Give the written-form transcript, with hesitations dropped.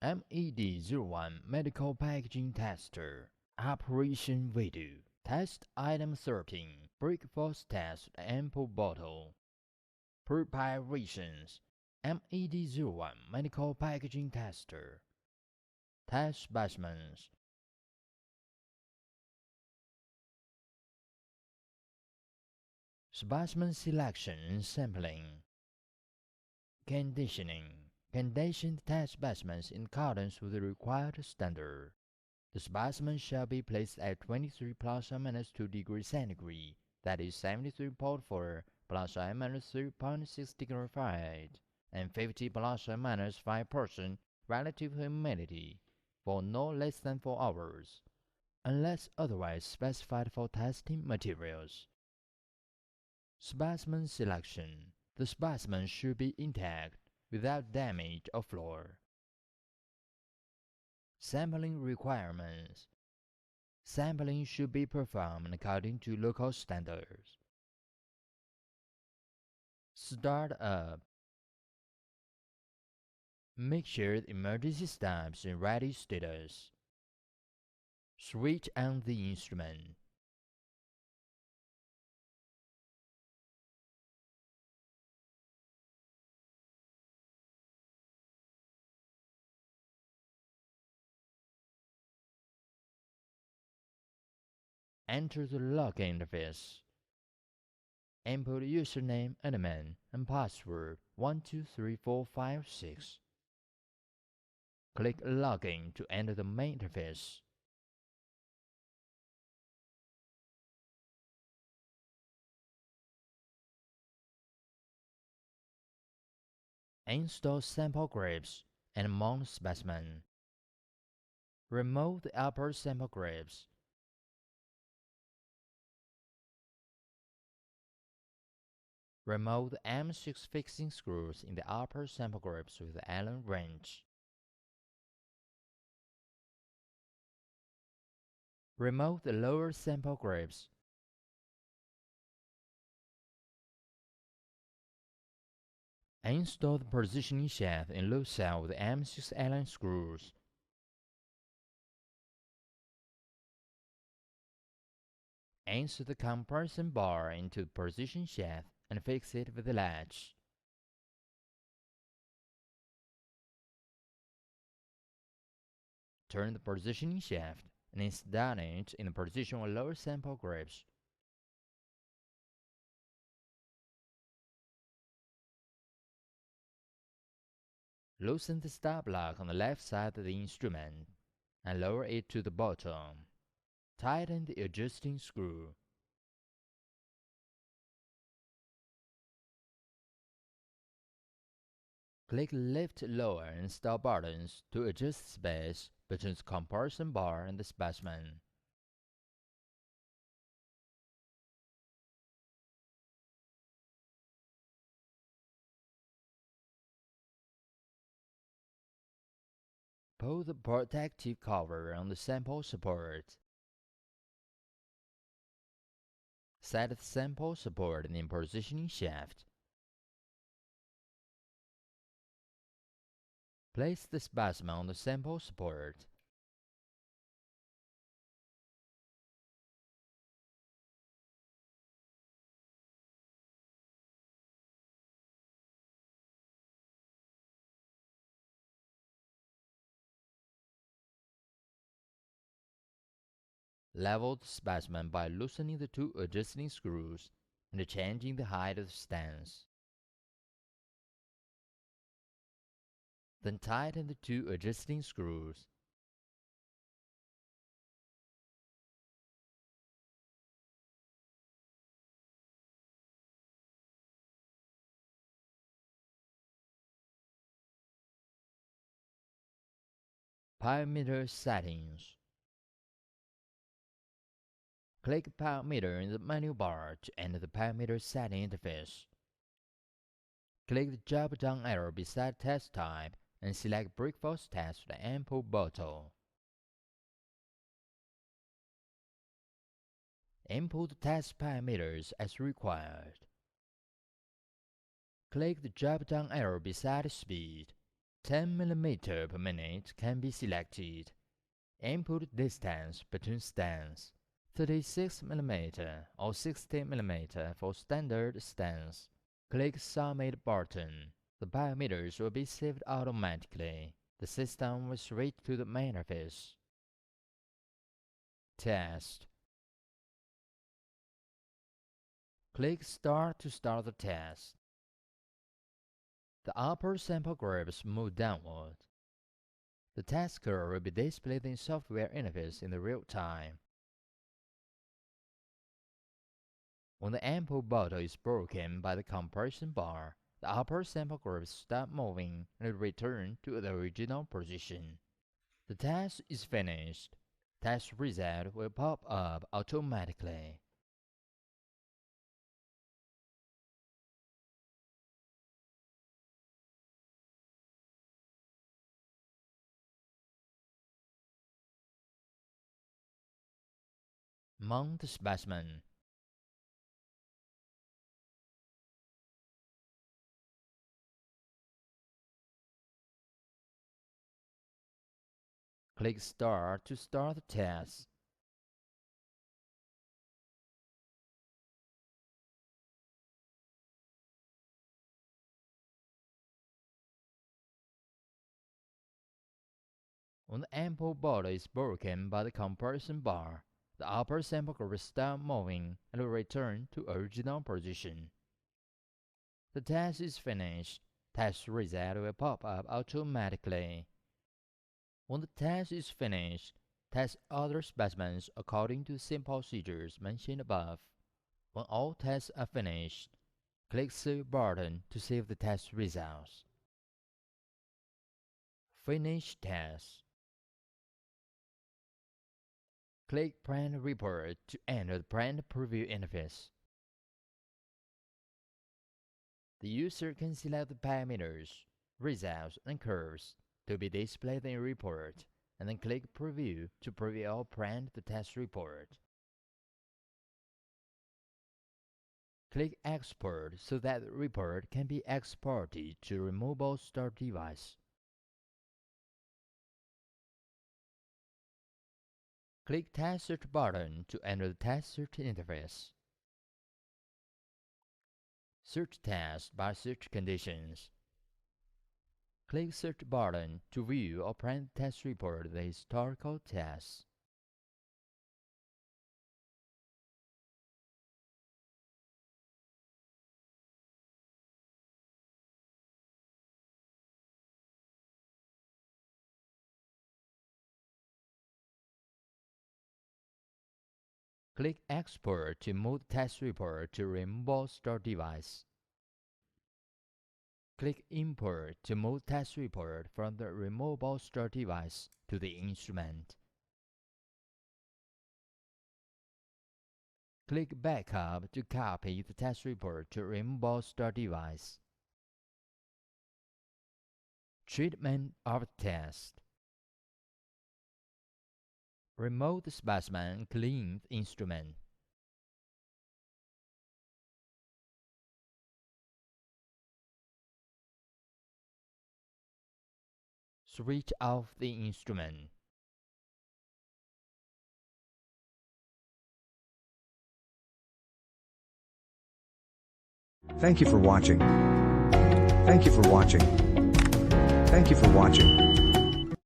MED-01 Medical Packaging Tester. Operation Video. Test Item 13. Breakfast Test Ampoule Bottle. Preparations. MED-01 Medical Packaging Tester. Test specimens. Specimen selection and sampling. Conditioning. Condition the test specimens in accordance with the required standard. The specimen shall be placed at 23 plus or minus 2 degrees centigrade, that is 73.4 plus or minus 3.6 degrees Fahrenheit, and 50 plus or minus 5% relative humidity, for no less than 4 hours, unless otherwise specified for testing materials. Specimen selection. The specimen should be intact, without damage or flaw. Sampling requirements. Sampling should be performed according to local standards. Start up. Make sure the emergency stops in ready status. Switch on the instrument. Enter the login interface. Input username, admin, and password 123456. Click Login to enter the main interface. Install sample grips and mount specimen. Remove the upper sample grips. Remove the M6 fixing screws in the upper sample grips with the Allen wrench. Remove the lower sample grips. Install the positioning shaft and loop cell with the M6 Allen screws. Insert the comparison bar into the position shaft and fix it with the latch. Turn the positioning shaft and install it in the position of lower sample grips. Loosen the stop lock on the left side of the instrument and lower it to the bottom. Tighten the adjusting screw. Click Lift, Lower, and Stop buttons to adjust space between the comparison bar and the specimen. Pull the protective cover on the sample support. Set the sample support in the positioning shaft. Place the specimen on the sample support. Level the specimen by loosening the two adjusting screws and changing the height of the stance. Then tighten the two adjusting screws. Parameter settings. Click Parameter in the menu bar to enter the parameter setting interface. Click the drop-down arrow beside Test Type and select Breakfast Test for the Ampoule Bottle. Input the test parameters as required. Click the drop-down arrow beside Speed. 10 mm per minute can be selected. Input distance between stands, 36 mm or 60 mm for standard stands. Click Submit button. The parameters will be saved automatically. The system will switch to the main interface. Test. Click Start to start the test. The upper sample groups move downward. The test curve will be displayed in software interface in the real time. When the input bottle is broken by the compression bar, the upper sample groups stop moving and return to the original position. The test is finished. Test result will pop up automatically. Mount the specimen. Click Start to start the test. When the input bottle is broken by the compression bar, the upper sample group stop moving and will return to original position. The test is finished. Test result will pop up automatically. When the test is finished, test other specimens according to the same procedures mentioned above. When all tests are finished, click Save button to save the test results. Finish test. Click Print Report to enter the Print Preview interface. The user can select the parameters, results, and curves to be displayed in a report, and then click Preview to preview or print the test report. Click Export so that the report can be exported to a removable storage device. Click Test Search button to enter the test search interface. Search test by search conditions. Click Search button to view or print the test report of the historical tests. Click Export to move the test report to a removable storage device. Click Import to move the test report from the removable storage device to the instrument. Click Backup to copy the test report to a removable storage device. Treatment of the test. Remove the specimen and clean the instrument. Switch off the instrument. Thank you for watching. Thank you for watching. Thank you for watching.